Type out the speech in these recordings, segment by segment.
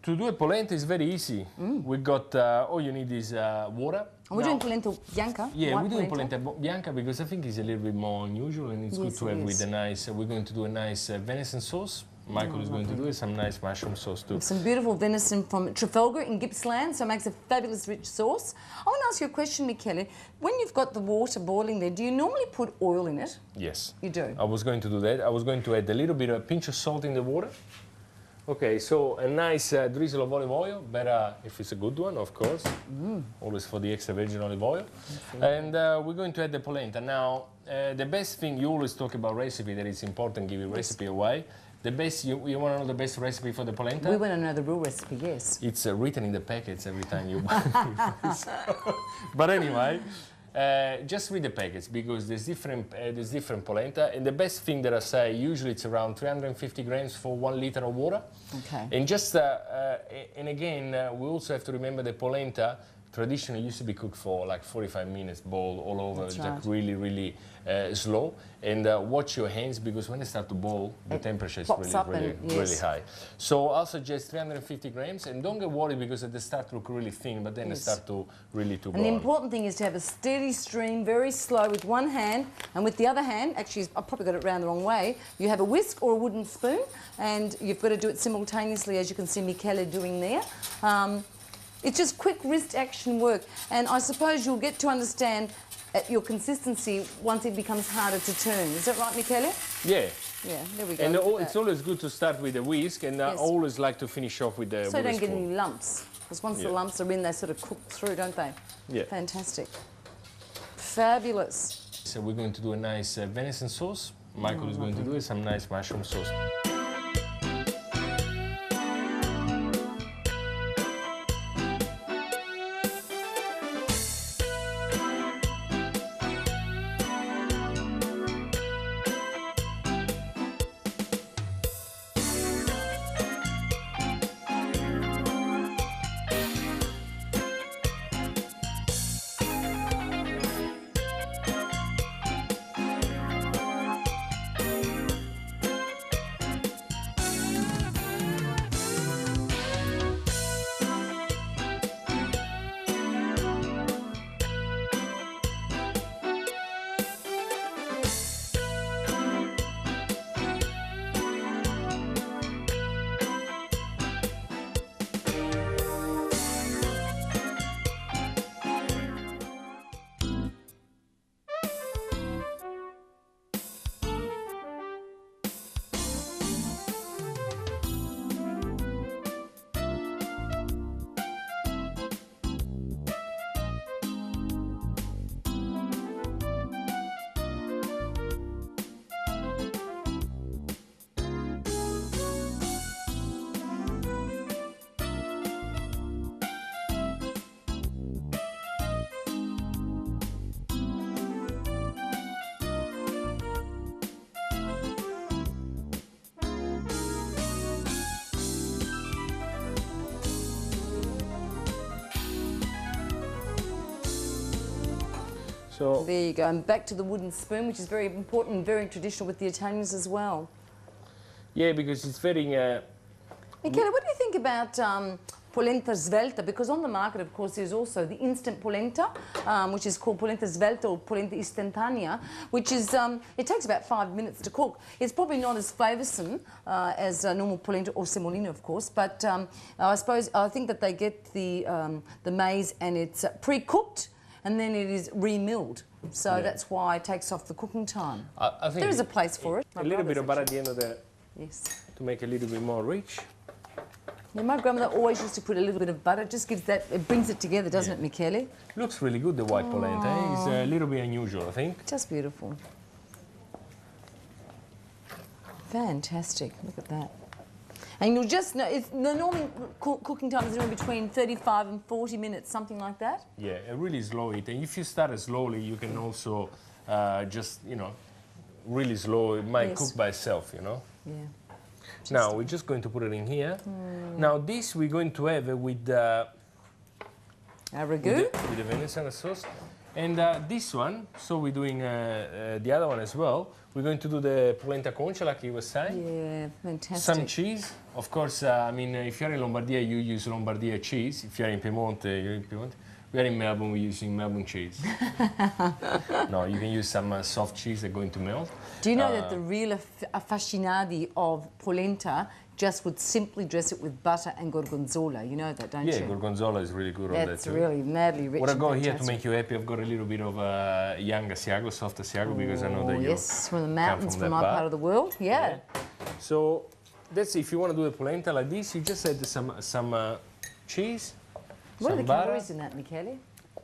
To do a polenta is very easy. We got, all you need is water. And we're doing polenta bianca? Yeah, we're doing polenta bianca because I think it's a little bit more unusual and it's good to have with a nice, we're going to do a nice venison sauce. Michael is going to do some nice mushroom sauce too. Some beautiful venison from Trafalgar in Gippsland, so it makes a fabulous rich sauce. I want to ask you a question, Michele. When you've got the water boiling there, do you normally put oil in it? Yes. You do? I was going to do that. I was going to add a little bit of a pinch of salt in the water. Okay, so a nice drizzle of olive oil, better if it's a good one, of course. Always for the extra virgin olive oil. And we're going to add the polenta. Now, the best thing, you always talk about recipe, that it's important to give your recipe away. The best, you want to know the best recipe for the polenta? We want to know the real recipe, yes. It's written in the packets every time you buy it. But anyway, just read the packets because there's different polenta. And the best thing that I say, usually it's around 350 grams for 1 liter of water. Okay. And just, and again, we also have to remember the polenta traditionally used to be cooked for like 45 minutes, boiled all over, like really, really slow. And watch your hands because when they start to boil, the temperature is really high. So I'll suggest 350 grams and don't get worried because they start to look really thin, but then they start to really to go. And the important thing is to have a steady stream, very slow with one hand, and with the other hand, actually I've probably got it round the wrong way, you have a whisk or a wooden spoon, and you've got to do it simultaneously, as you can see Michele doing there. It's just quick wrist action work, and I suppose you'll get to understand your consistency once it becomes harder to turn. Is that right, Michele? Yeah. Yeah, there we go. And it's always good to start with the whisk, and I always like to finish off with the so don't get any lumps, because once the lumps are in, they sort of cook through, don't they? Yeah. Fantastic. Fabulous. So we're going to do a nice venison sauce. Michael is going to do some nice mushroom sauce. So there you go, and back to the wooden spoon, which is very important and very traditional with the Italians as well. Yeah, because it's very... Michele, what do you think about polenta svelta? Because on the market, of course, there's also the instant polenta, which is called polenta svelta or polenta istantanea, which is, it takes about 5 minutes to cook. It's probably not as flavoursome as normal polenta or semolina, of course, but I think that they get the maize and it's pre-cooked, and then it is re-milled. So that's why it takes off the cooking time. I think there is a place for it. A little bit of butter at the end of the... Yes. To make a little bit more rich. Yeah, my grandmother always used to put a little bit of butter. It just gives that, it brings it together, doesn't it, Michele? Looks really good, the white polenta. Eh? It's a little bit unusual, I think. Just beautiful. Fantastic. Look at that. And you'll just know, the normal cooking time is between 35 and 40 minutes, something like that? Yeah, a really slow heat. And if you start slowly, you can also just, you know, really slow. It might cook by itself, you know? Yeah. Now, we're just going to put it in here. Now, this we're going to have with the... ragu? With the venison sauce. And this one, so we're doing the other one as well. We're going to do the polenta concha, like you were saying. Yeah, fantastic. Some cheese. Of course, I mean, if you're in Lombardia, you use Lombardia cheese. If you're in Piemonte, you're in Piemonte. We are in Melbourne, we're using Melbourne cheese. No, you can use some soft cheese that's going to melt. Do you know that the real aficionati of polenta just would simply dress it with butter and gorgonzola? You know that, don't you? Yeah, gorgonzola is really good on that That's too. really madly rich. What I and got here fantastic. to make you happy, I've got a little bit of young Asiago, soft Asiago, because I know that you yes, from the mountains, from from that my part. part of the world. Yeah. So that's if you want to do a polenta like this, you just add some cheese. What are some the butter. calories in that, Michele?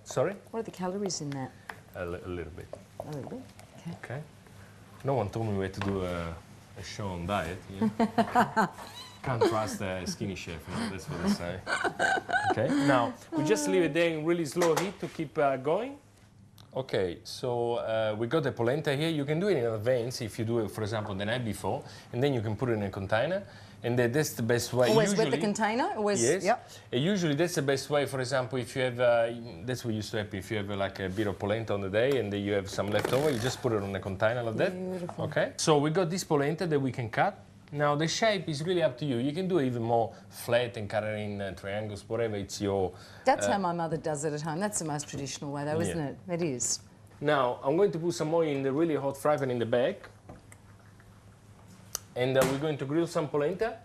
Sorry? What are the calories in that? A little bit. A little bit. Okay. Okay. No one told me where to do a show on diet. Yeah? Can't trust a skinny chef, you know, that's what they say. Okay, now we just leave it there in really slow heat to keep going. Okay, so we got the polenta here. You can do it in advance if you do it, for example, the night before, and then you can put it in a container, and that's the best way. Always usually, wet the container? Always, yes. Yep. Usually that's the best way. For example, if you have, that's what used to happen. If you have like a bit of polenta on the day and then you have some left over, you just put it on a container like that. Beautiful. Okay. So we got this polenta that we can cut. Now the shape is really up to you. You can do it even more flat and cut it in triangles, whatever it's your... That's how my mother does it at home. That's the most traditional way though, isn't it? It is. Now I'm going to put some oil in the really hot fry pan in the back. And we're going to grill some polenta.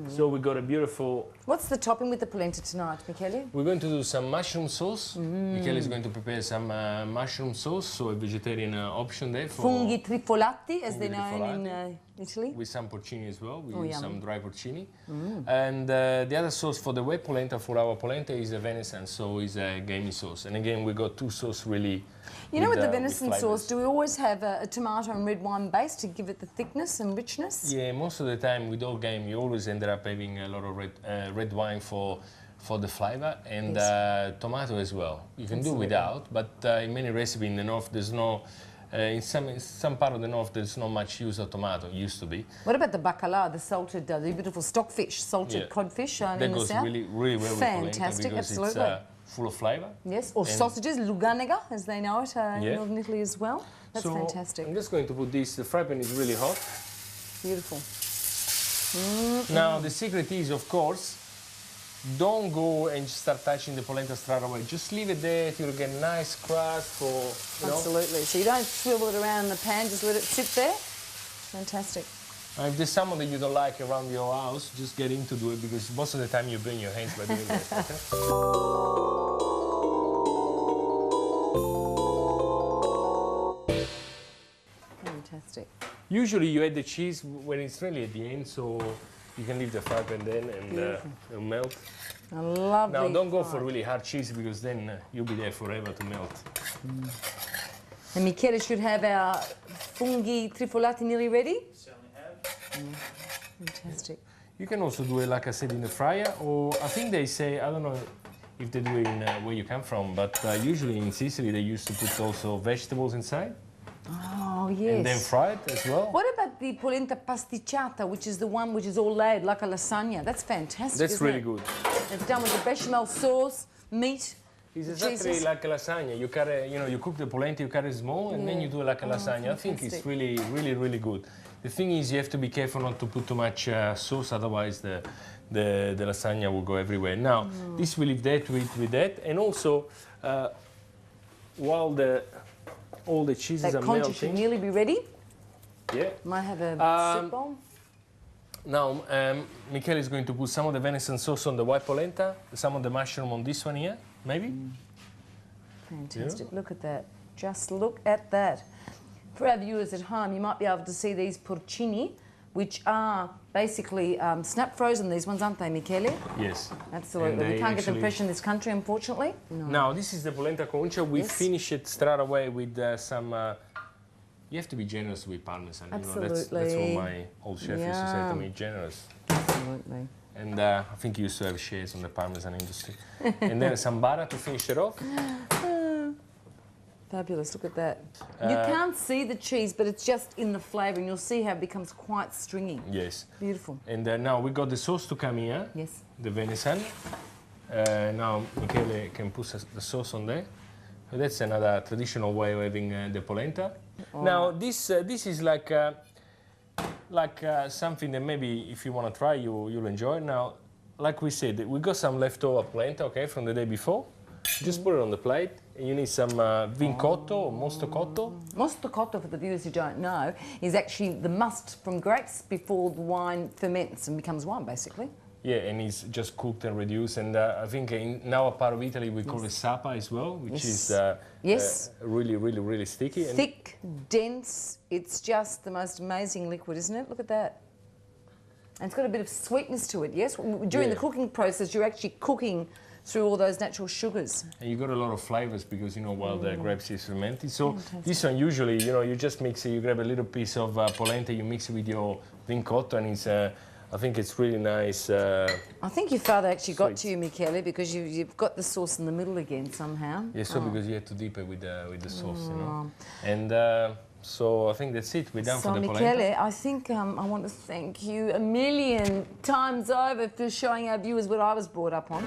So we got a beautiful... What's the topping with the polenta tonight, Michele? We're going to do some mushroom sauce. Michele is going to prepare some mushroom sauce, so a vegetarian option there. For Funghi trifolati, as Funghi they're known in Italy. with some porcini as well. We use yummy. some dry porcini. And the other sauce for the wet polenta, for our polenta, is a venison, so is a gamey sauce. And again, we got two sauce really... You know, with the with venison flavours. sauce, do we always have a tomato and red wine base to give it the thickness and richness? Yeah, most of the time with all game, you always ended up having a lot of red wine for the flavor, and tomato as well. You can do without, but in many recipes in the north, there's no... in some part of the north, there's not much use of tomato. Used to be. What about the bacala, the salted, the beautiful stockfish, salted codfish in that the goes south? really well with Fantastic, polenta because absolutely. it's full of flavour. Yes, or sausages, luganega, as they know it in Yeah. northern Italy as well. That's So fantastic. I'm just going to put this. The fry pan is really hot. Beautiful. Now the secret is, of course, don't go and start touching the polenta straight away. Just leave it there till you get a nice crust for, you know. Absolutely. So you don't swivel it around in the pan, just let it sit there. Fantastic. If there's someone that you don't like around your house, just get him to do it because most of the time you burn your hands by doing that. Okay? Fantastic. Usually you add the cheese when it's really at the end, so you can leave the fry pan then and it'll melt. A lovely Now don't go for fry. really hard cheese because then you'll be there forever to melt. And Michele should have our funghi trifolati nearly ready. Certainly have. Fantastic. You can also do it, like I said, in the fryer, or I think they say, I don't know if they do it in where you come from, but usually in Sicily they used to put also vegetables inside Oh, yes. and then fry it as well. What about the polenta pasticciata, which is the one which is all layered like a lasagna? That's fantastic. That's isn't really it? good. It's done with the bechamel sauce, meat. It's exactly Jesus. like a lasagna. You cut it, you cook the polenta, you cut it small, and then you do it like a lasagna. I think it's fantastic. really good. The thing is, you have to be careful not to put too much sauce, otherwise the lasagna will go everywhere. Now, this will leave there to eat with that, and also while all the cheeses That are concha should melting. nearly be ready. Yeah. Might have a soup bowl. Now, Michele is going to put some of the venison sauce on the white polenta, some of the mushroom on this one here, maybe. Fantastic. Look at that. Just look at that. For our viewers at home, you might be able to see these porcini, which are basically snap frozen, these ones, aren't they, Michele? Yes. Absolutely. And We can't get them actually- fresh in this country, unfortunately. No. Now, this is the polenta concha. We Yes. finish it straight away with some... you have to be generous with parmesan. You know, that's what Absolutely. my old chef used to say to me, generous. Absolutely. And I think he used to have shares on the parmesan industry. And then some butter to finish it off. Fabulous, look at that. You can't see the cheese, but it's just in the flavour, and you'll see how it becomes quite stringy. Yes. Beautiful. And now we got the sauce to come here, Yes. the venison. Now Michele can put the sauce on there. That's another traditional way of having the polenta. Now this is like something that maybe if you want to try, you'll enjoy. Now, like we said, we got some leftover polenta, okay, from the day before. Just put it on the plate. And you need some vin cotto or mosto cotto. Mosto cotto, for the viewers who don't know, is actually the must from grapes before the wine ferments and becomes wine, basically. Yeah, and it's just cooked and reduced. And I think in our part of Italy we call it sapa as well, which is really, really, really sticky. Thick, dense. It's just the most amazing liquid, isn't it? Look at that. And it's got a bit of sweetness to it, yes? During the cooking process, you're actually cooking through all those natural sugars. And you got a lot of flavors because, you know, while the grapes is fermented. So this one usually, you know, you just mix it, you grab a little piece of polenta, you mix it with your vin cotto, and it's, I think it's really nice. I think your father actually got to you, Michele, because you've got the sauce in the middle again somehow. Yeah, so because you had to dip it with the sauce, you know. And so I think that's it. We're done for the polenta. So, Michele, I think I want to thank you a million times over for showing our viewers what I was brought up on.